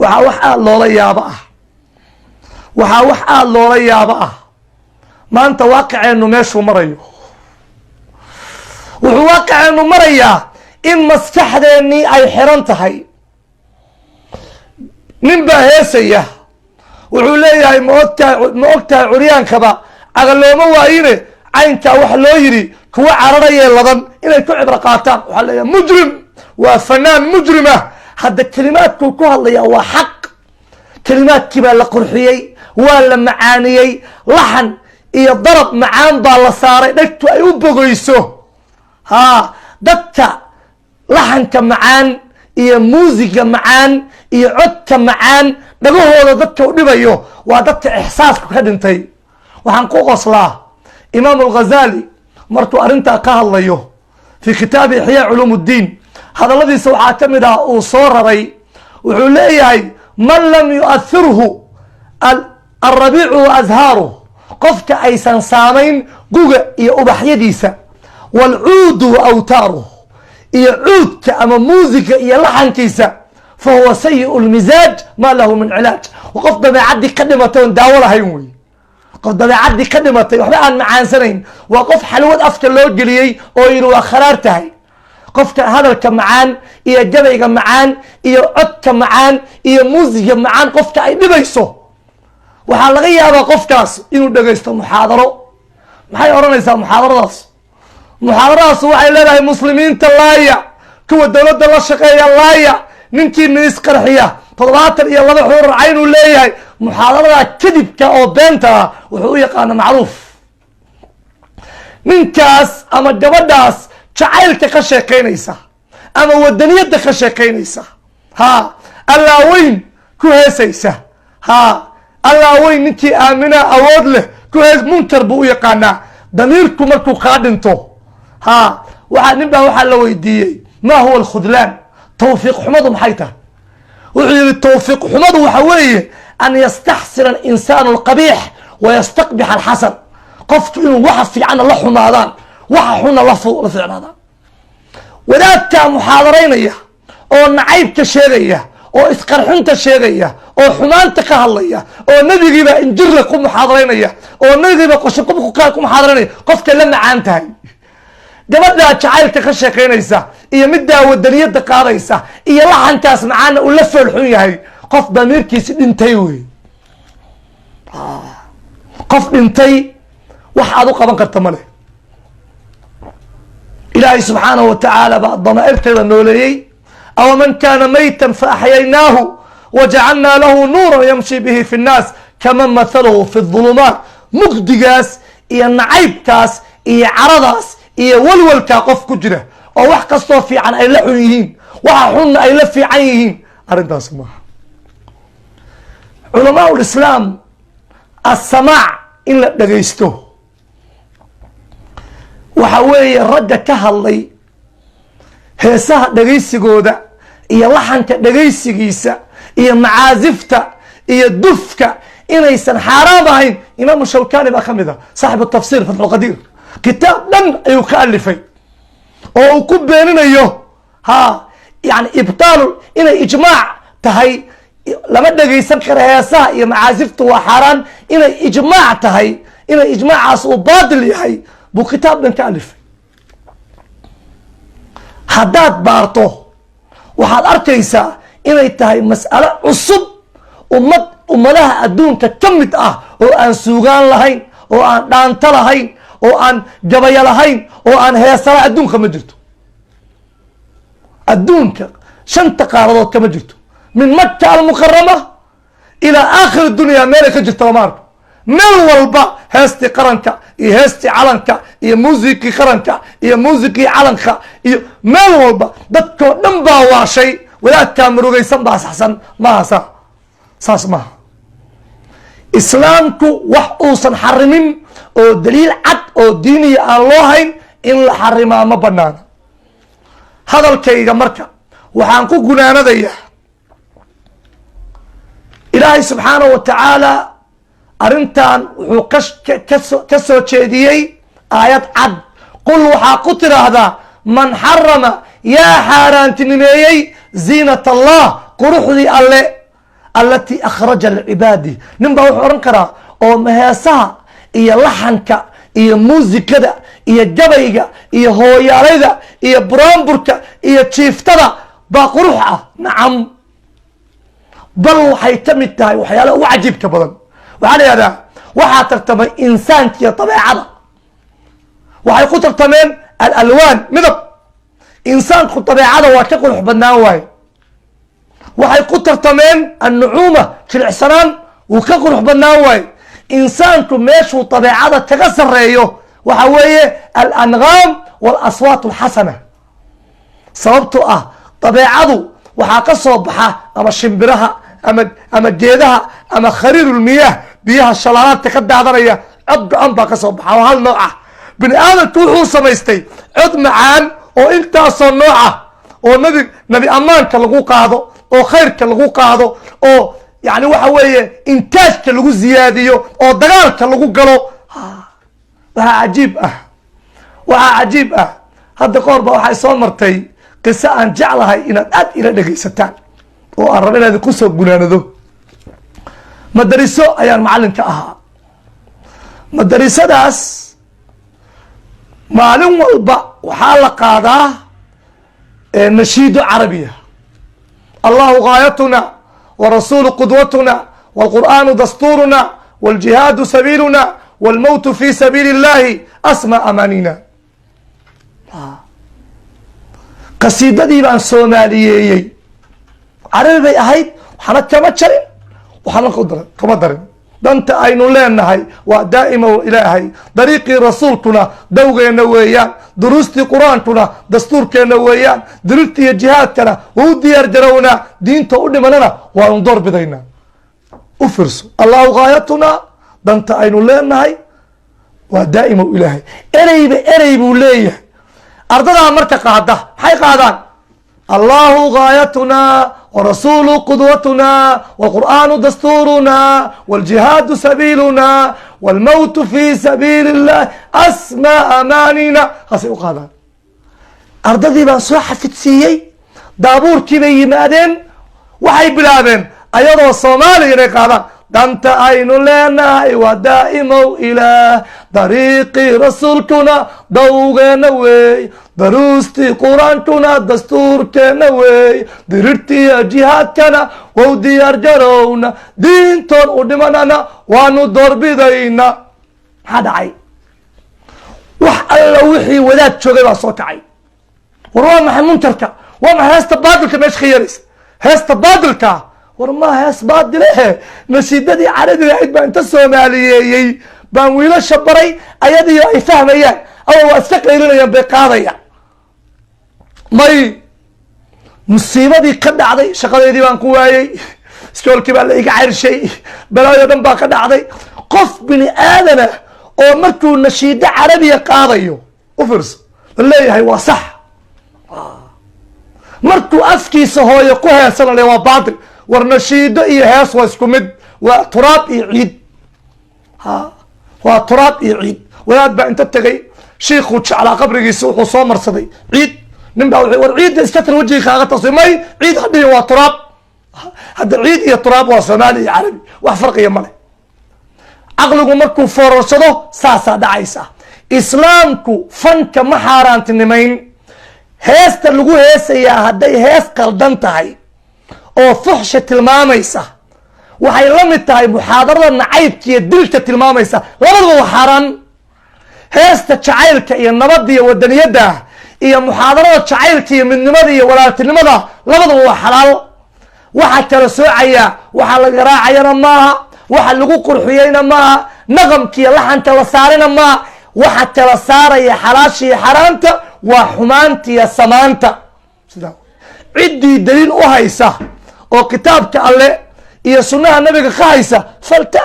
wax aad loola yaabo ah waxaa wax aad loola yaabo ah maanta waaqiceennu meeshuu marayo wuxuu waaqiceennu marayaa in maskaxdeennii ay xiran tahay nin baa heesaya wuxuu leeyahay ma ogtahay curyaankaba agalooma waayine caynkaa wax loo yidhi kuwa cararayee ladan inay ku cibro qaataan waxaa leeyahay mujrim waa fanaan mujrimah hadda kelimaadkuu ku hadlayaa waa xaq kelimaadkii baa la qurxiyey waa la macaaniyey laxan iyo darab macaan baa la saaray dhegtu ay u bogeyso dadka laxanka macaan iyo muusiga macaan iyo codka macaan dhagahooda dadka u dhibayo waa dadka ixsaaska ka dhintay waxaan ku qoslaa imaam al-Ghazali markuu arrintaa ka hadlayo fi kitaabi Ihya Ulum ad-Din hadalladiisa waxaa ka mid ah uu soo raray wuxuu leeyahay man lam yu'athirhu al-rabi'u wa azharuhu qofka aysan saamayn guga iyo ubaxyadiisa wal-uudu wa awtaaruhu iyo cuudka ama muusiga iyo laxankiisa fahuwa sayyi'u al-mizaaj ma lahu min cilaaj waqof dabeecadii ka dhimatay oon daawo lahayn wey qof dabeecadii ka dhimatay waxba aan macaansanayn waa qof xalwad afka loo geliyey oo yidhi waa kharaar tahay qofka hadalka macaan iyo gabayga macaan iyo codka macaan iyo muusiga macaan qofka ay dhibayso waxaa laga yaabaa qofkaas inuu dhegaysto muxaadaro maxay odhanaysaa muxaadaradaas waxay leedahay muslimiinta laaya kuwa dowladda la shaqeeya laaya ninkii miis qarxiya 72 xuruur caynuu leeyahay muxaadarada kadibka oo beenta ah wuxuu u yaqaana macruuf ninkaas ama gabadhaas jacaylka ka sheekaynaysa ama wadaniyadda ka sheekaynaysa allaaweyn ku heesaysa allaaweyn ninkii aamina awood leh ku hees munkar buu u yaqaanaa damiirku markuu kaa dhinto nin baa waxaa la weydiiyey ma huwa alkhudlaan tawfiiq xumadu maxay tahay wuxuu yihi tawfiiq xumadu waxa weeye an yastaxsina alinsaanu alqabiix wayastaqbix alxasan qofku inuu waxa fiicanna la xumaadaan waxa xunna la fiicnaadaan wadaadkaa muxaadaraynaya oo nacaybka sheegaya oo isqarxinta sheegaya oo xumaanta ka hadlaya oo nabigiiba injirla ku muxaadaraynaya oo nabigiiba qoshaqub ku muxaadaraynaya qofka la macaan tahay gabadhaa jacaylka ka sheekaynaysa iyo middaa wadaniyadda qaadaysa iyo laxankaas macaana uu la foolxun yahay qof damiirkiisi dhintay wey qof dhintay wax aad u qaban karta male ilaahay subxaanahu wa tacaala baa damaa'irteeda nooleeyey aw man kaana maytan faaxyaynaahu wajacalnaa lahu nuuran yamshi bihi fi nnaas kaman mathaluhu fi dhulumaat mugdigaas iyo nacaybkaas iyo caradaas iyo walwalkaa qof ku jira oo wax kastoo fiican ay la xun yihiin waxa xunna ay la fiican yihiin arrintaas maaha culamaa ulislaam assamaac in la dhagaysto waxa weeye ragga ka hadlay heesaha dhagaysigooda iyo laxanka dhagaysigiisa iyo macaasifta iyo dufka inaysan xaaraam ahayn imaamu shawkani baa ka mid a saaxibu tafsiir fatxulqadiir kitaab dhan ayuu ka alifay oo uu ku beeninayo yani ibtaalu inay ijmaac tahay lama dhagaysan karo heesaha iyo macaasifta waa xaaraan inay ijmaac tahay inay ijmaacaas uu baatil yahay buu kitaab dhan ka alifay haddaad baarto waxaad arkaysaa inay tahay mas'alo cusub ummadaha adduunka ka mid ah oo aan suugaan lahayn oo aan dhaanto lahayn oo aan gabayo lahayn oo aan heesala adduunka ma jirto adduunka 5 qaaradood kama jirto min Makka al-Mukarrama ilaa aakhir dunya meel ka jirto lama arko meel walba heestii qaranka iyo heestii calanka iyo muusikii qaranka iyo muusikii calanka iyo meel walba dadkoo dhan baa waashay wadaadkaa murugaysan baa saxsan maaha saas maaha islaamku wax uusan xarimin oo daliil cad oo diiniya aan loo hayn in la xarimaa ma banaana hadalkayga marka waxaan ku gunaanadayaa ilaahay subxaanahu wa tacaala arrintan wuxuu ka soo jeediyey aayad cad qul waxaa ku tiraahdaa man xarama yaa xaaraantinimeeyey ziinat allah quruxdii alle التي أخرج العباد نبا وحورن كرا أو مهاسها إيا لحنك إيا موسيقى إيا جبيغا إيا هوياليدا إيا برامبركا إيا تشيفتدا باقروحة نعم بل waxay kamid tahay waxyaalo u cajiibka badan waxa la yiraahdaa waxa tartamay insaanka iyo tabiicada waxay ku tartameen al-alwan midab insaanku tabiicada waa ka qurux badnaan waay waxay ku tartameen an-nu'uma jilicsanaan uu ka qurux badnaan waay insaanku meeshuu tabiicada kaga sareeyo waxa weeye al-angham wal aswat al-hasana sababtu tabiicadu waxa ka soo baxa ama shimbiraha ama geedaha ama khariirul miyah biyaha shalaalaadka ka daadanaya cod go'an baa ka soo baxa oo hal nooc ah bini aadamku wuxuu samaystay cod macaan oo intaasoo nooc ah oo nabi ammaanka lagu qaado oo khayrka lagu qaado oo yani waxa weeye intaajka lagu ziyaadiyo oo dagaalka lagu galo waxa cajiib ah hadda qoor baa waxay soo martay قصة أن جعلها إن أد إلى دقيستان وأربنا هذه قصة بنانذو مدرسة أيان معلم كأها مدرسة داس معلم والبا وحال قادة نشيد عربية الله غايتنا ورسول قدوتنا والقرآن دستورنا والجهاد سبيلنا والموت في سبيل الله أسمى أمانينا قصيدتي بان سوماليي عربي bay ahayd waxana kama jarin waxana kama darin danta aynu leenahay waa daa'ima ilaahay dariiqii rasuulkuna dawgeena weeyaan duruustii quraankuna dastuurkeena weeyaan dirirtii jihaadkana u diyaar garownaa diinta u dhimanana waanu door bidaynaa u fiirso allahu gaayatuna danta aynu leenahay waa daa'ima ilaahay erey buu leeyahay أرضنا مركا قاعدة حي قاعدان الله غايتنا ورسول قدوتنا والقرآن دستورنا والجهاد سبيلنا والموت في سبيل الله أسمى أمانينا خاصة قاعدان أرضي بان صحة فتسيي دابور كيبي مادين وحي بلادين أيضا الصومالي قاعدان دانت عين لنا ودائم إلى طريق رسولكنا دوغنا وي دروستي قرآنكنا دستور كنا وي درتي جهادكنا ودي أرجرونا دين تون ودمنا وانو دور بدينا هذا عي وح الله وحي وذات شغل صوت عي وروا محمون تركا وما هستبادلك مش خيرس هستبادلك ورما هستبادل نسيدتي عربي عيد ما انت الصوماليي بان ويلا شبري ايدي اي فهميان او اسكيلينيان بقاديا ماي مصيبتي كدعدي شقديدي بان ku waayay iskoolkii baa la iga cirshay balaayo dhan baa ka dhacday qof bini aadana oo markuu nashiida carabiga qaadayo u fiirso leeyahay waa sax markuu afkiisa hooyo ku heesanay waa baadil war nashiido iyo hees waa isku mid waa turaab iyo ciid waa turaab iyo ciid walaad baa inta tagay sheekhu jacla qabrigiisa wuxuu soo marsaday ciid ninbaa war ciid iskatar wajiga kaaga tasimay ciid hadii waa turaab hada ciid iyo turaab waa Soomaali iyo Carabi wax farqiya ma leh aqligu markuu foorarsado saasa dhacaysa islaamku fanka ma xaaraantinimayn heesta lagu heesayaa haday hees qaldan tahay oo fuxsha tilmaamaysa waxay la mid tahay muxaadarada nacaybka iyo dilka tilmaamaysa labadaba waa xaraan heesta jacaylka iyo nabadda iyo wadaniyada iyo muxaadarada jacaylka iyo midnimada iyo walaaltinimada labadaba waa xalaal waxa kala soocaya waxa la garaacayna maaha waxa lagu qurxiyayna maaha naqamkiya laxanta la saarina maaha waxa kala saaraya xalaasha iyo xaraanta waa xumaanta iyo samaanta sidaa cidii daliil u haysa oo kitaabka alle iyo sunnaha nabiga ka haysa falta